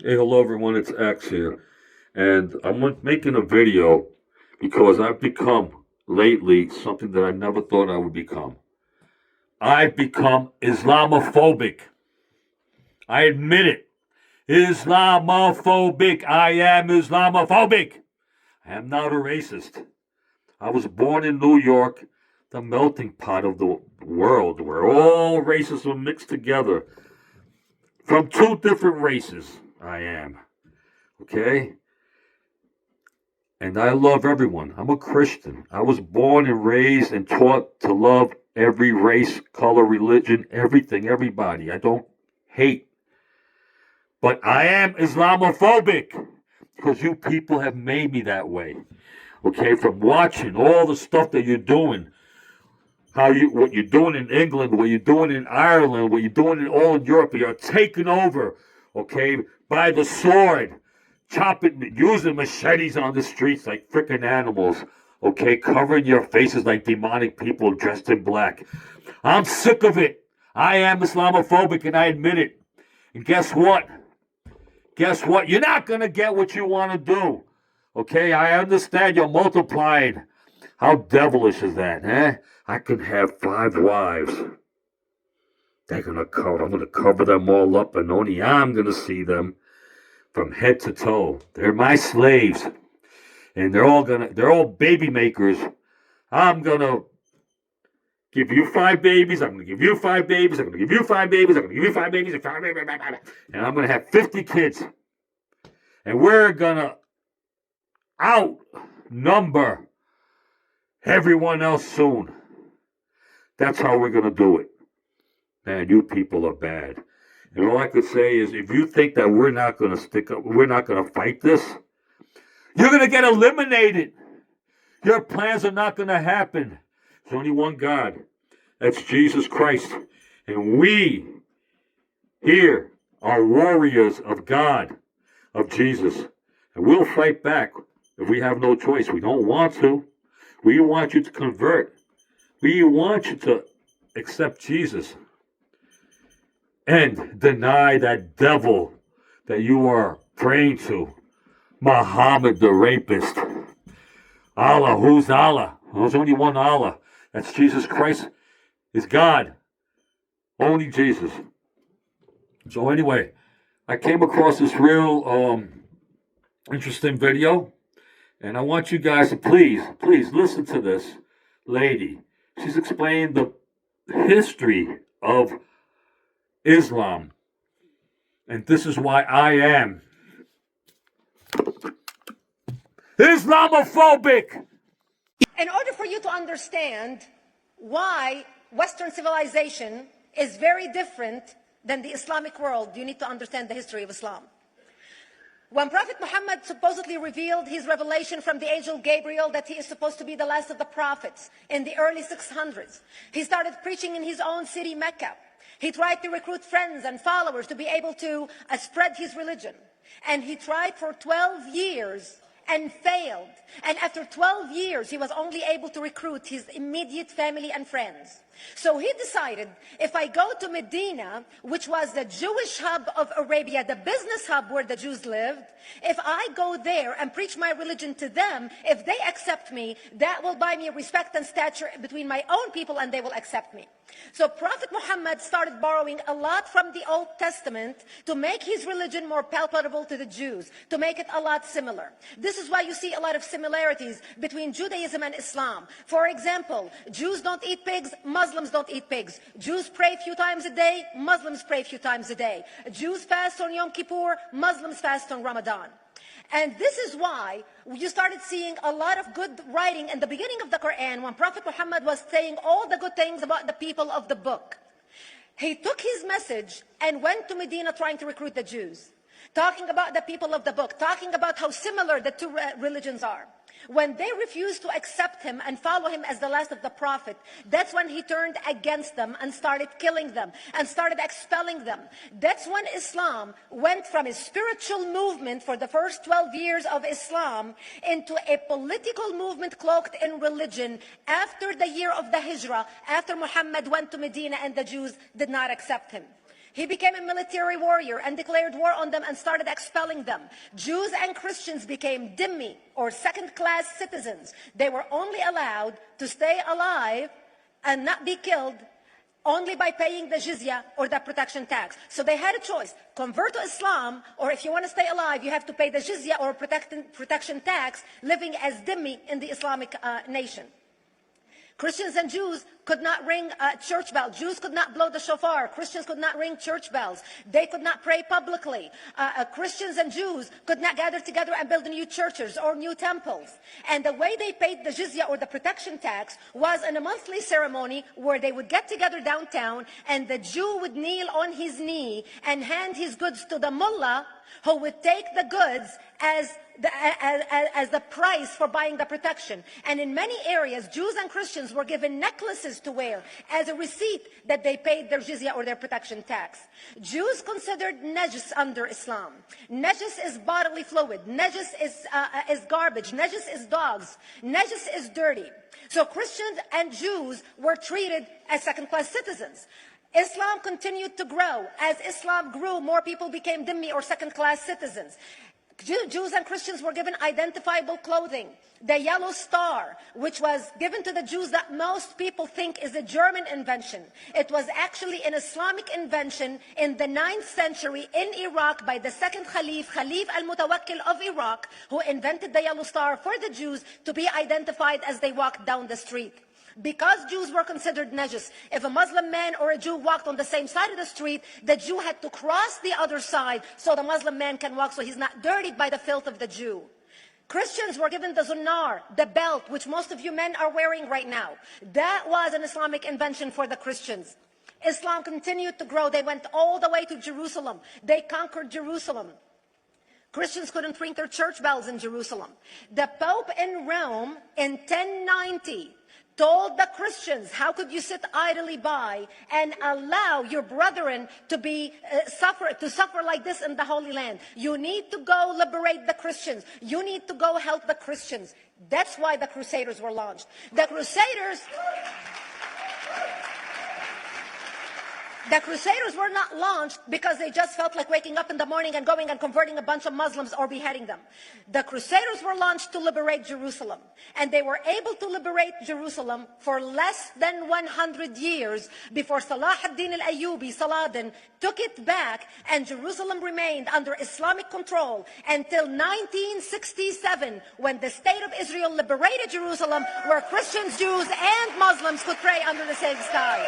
Hey, hello everyone, it's X here. And I'm making a video because I've become lately something that I never thought I would become. I've become Islamophobic. I admit it. Islamophobic. I am Islamophobic. I am not a racist. I was born in New York, the melting pot of the world, where all races were mixed together. From two different races, I am. Okay? And I love everyone. I'm a Christian. I was born and raised and taught to love every race, color, religion, everything, everybody. I don't hate. But I am Islamophobic because you people have made me that way. Okay, from watching all the stuff that you're doing, what you're doing in England, what you're doing in Ireland, what you're doing all in Europe, you're taking over, okay, by the sword, chopping, using machetes on the streets like freaking animals, okay, covering your faces like demonic people dressed in black. I'm sick of it. I am Islamophobic and I admit it. And guess what? Guess what? You're not going to get what you want to do. Okay, I understand you're multiplied. How devilish is that, eh? I could have 5 wives. I'm gonna cover them all up, and only I'm gonna see them from head to toe. They're my slaves, and they're all baby makers. I'm gonna give you 5 babies. I'm gonna give you 5 babies. I'm gonna give you 5 babies. I'm gonna give you 5 babies, and I'm gonna have 50 kids, and we're gonna outnumber everyone else soon. That's how we're going to do it. Man, you people are bad. And all I could say is if you think that we're not going to stick up, we're not going to fight this, you're going to get eliminated. Your plans are not going to happen. There's only one God. That's Jesus Christ. And we here are warriors of God, of Jesus. And we'll fight back if we have no choice. We don't want to. We want you to convert. We want you to accept Jesus and deny that devil that you are praying to. Muhammad the rapist. Allah, who's Allah? There's only one Allah. That's Jesus Christ is God. Only Jesus. So anyway, I came across this real interesting video, and I want you guys to please listen to this lady. She's explained the history of Islam. And this is why I am Islamophobic. In order for you to understand why Western civilization is very different than the Islamic world, you need to understand the history of Islam. When Prophet Muhammad supposedly revealed his revelation from the angel Gabriel that he is supposed to be the last of the prophets in the early 600s, he started preaching in his own city, Mecca. He tried to recruit friends and followers to be able to spread his religion. And he tried for 12 years and failed. And after 12 years, he was only able to recruit his immediate family and friends. So he decided, if I go to Medina, which was the Jewish hub of Arabia, the business hub where the Jews lived, if I go there and preach my religion to them, if they accept me, that will buy me respect and stature between my own people, and they will accept me. So Prophet Muhammad started borrowing a lot from the Old Testament to make his religion more palpable to the Jews, to make it a lot similar. This is why you see a lot of similarities between Judaism and Islam. For example, Jews don't eat pigs, Muslims don't eat pigs. Jews pray a few times a day, Muslims pray a few times a day. Jews fast on Yom Kippur, Muslims fast on Ramadan. And this is why you started seeing a lot of good writing in the beginning of the Quran when Prophet Muhammad was saying all the good things about the people of the book. He took his message and went to Medina trying to recruit the Jews, talking about the people of the book, talking about how similar the two religions are. When they refused to accept him and follow him as the last of the prophet, that's when he turned against them and started killing them and started expelling them. That's when Islam went from a spiritual movement for the first 12 years of Islam into a political movement cloaked in religion after the year of the Hijrah, after Muhammad went to Medina and the Jews did not accept him. He became a military warrior and declared war on them and started expelling them. Jews and Christians became dhimmi, or second-class citizens. They were only allowed to stay alive and not be killed only by paying the jizya or the protection tax. So they had a choice: convert to Islam, or if you want to stay alive, you have to pay the jizya or protection tax, living as dhimmi in the Islamic nation. Christians and Jews could not ring church bells. Jews could not blow the shofar. Christians could not ring church bells. They could not pray publicly. Christians and Jews could not gather together and build new churches or new temples. And the way they paid the jizya or the protection tax was in a monthly ceremony where they would get together downtown, and the Jew would kneel on his knee and hand his goods to the mullah, who would take the goods as the price for buying the protection. And in many areas, Jews and Christians were given necklaces to wear as a receipt that they paid their jizya or their protection tax. Jews considered najis under Islam. Najis is bodily fluid. Najis is garbage. Najis is dogs. Najis is dirty. So Christians and Jews were treated as second-class citizens. Islam continued to grow. As Islam grew, more people became dhimmi, or second-class citizens. Jews and Christians were given identifiable clothing. The yellow star, which was given to the Jews, that most people think is a German invention. It was actually an Islamic invention in the 9th century in Iraq by the second Khalif al-Mutawakkil of Iraq, who invented the yellow star for the Jews to be identified as they walked down the street. Because Jews were considered najis, if a Muslim man or a Jew walked on the same side of the street, the Jew had to cross the other side so the Muslim man can walk, so he's not dirtied by the filth of the Jew. Christians were given the zunnar, the belt, which most of you men are wearing right now. That was an Islamic invention for the Christians. Islam continued to grow. They went all the way to Jerusalem. They conquered Jerusalem. Christians couldn't ring their church bells in Jerusalem. The Pope in Rome in 1090 told the Christians, how could you sit idly by and allow your brethren to suffer like this in the Holy Land? You need to go liberate the Christians. You need to go help the Christians. That's why the Crusaders were launched. The Crusaders were not launched because they just felt like waking up in the morning and going and converting a bunch of Muslims or beheading them. The Crusaders were launched to liberate Jerusalem. And they were able to liberate Jerusalem for less than 100 years before Salah ad-Din al-Ayyubi, Saladin, took it back, and Jerusalem remained under Islamic control until 1967, when the State of Israel liberated Jerusalem, where Christians, Jews, and Muslims could pray under the same sky.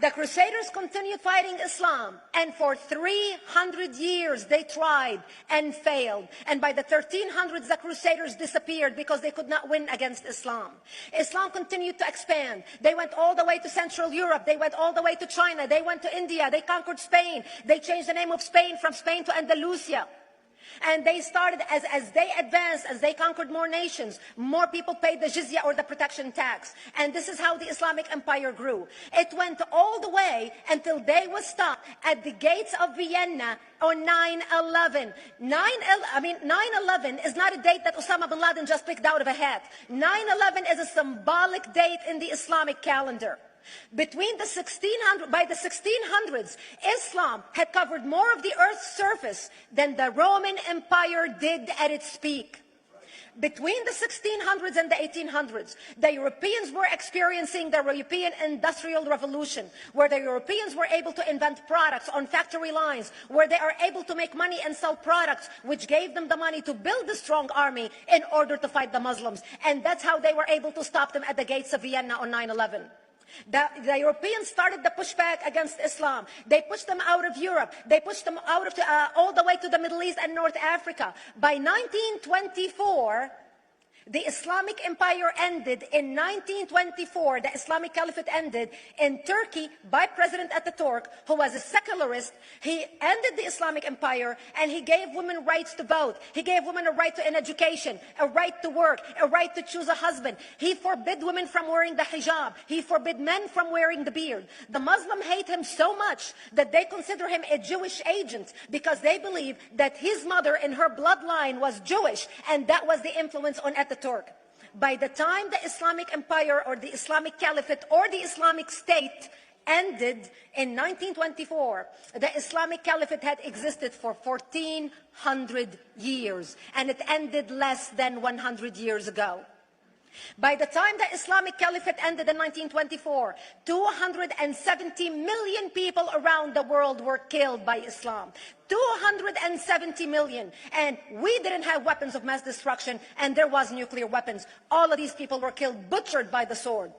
The Crusaders continued fighting Islam, and for 300 years they tried and failed. And by the 1300s, the Crusaders disappeared because they could not win against Islam. Islam continued to expand. They went all the way to Central Europe. They went all the way to China. They went to India. They conquered Spain. They changed the name of Spain from Spain to Andalusia. And they started, as they advanced, as they conquered more nations, more people paid the jizya or the protection tax. And this is how the Islamic Empire grew. It went all the way until they was stopped at the gates of Vienna on 9/11. 9/11 is not a date that Osama bin Laden just picked out of a hat. 9/11 is a symbolic date in the Islamic calendar. By the 1600s, Islam had covered more of the earth's surface than the Roman Empire did at its peak. Between the 1600s and the 1800s, the Europeans were experiencing the European Industrial Revolution, where the Europeans were able to invent products on factory lines, where they are able to make money and sell products, which gave them the money to build a strong army in order to fight the Muslims. And that's how they were able to stop them at the gates of Vienna on 9/11. The Europeans started the pushback against Islam. They pushed them out of Europe. They pushed them out of all the way to the Middle East and North Africa. By 1924, the Islamic Empire ended. In 1924, the Islamic Caliphate ended in Turkey by President Ataturk, who was a secularist. He ended the Islamic Empire, and he gave women rights to vote. He gave women a right to an education, a right to work, a right to choose a husband. He forbid women from wearing the hijab. He forbid men from wearing the beard. The Muslims hate him so much that they consider him a Jewish agent, because they believe that his mother in her bloodline was Jewish, and that was the influence on Ataturk. By the time the Islamic Empire or the Islamic Caliphate or the Islamic State ended in 1924, the Islamic Caliphate had existed for 1400 years, and it ended less than 100 years ago. By the time the Islamic Caliphate ended in 1924, 270 million people around the world were killed by Islam. 270 million. And we didn't have weapons of mass destruction, and there was nuclear weapons. All of these people were killed, butchered by the sword.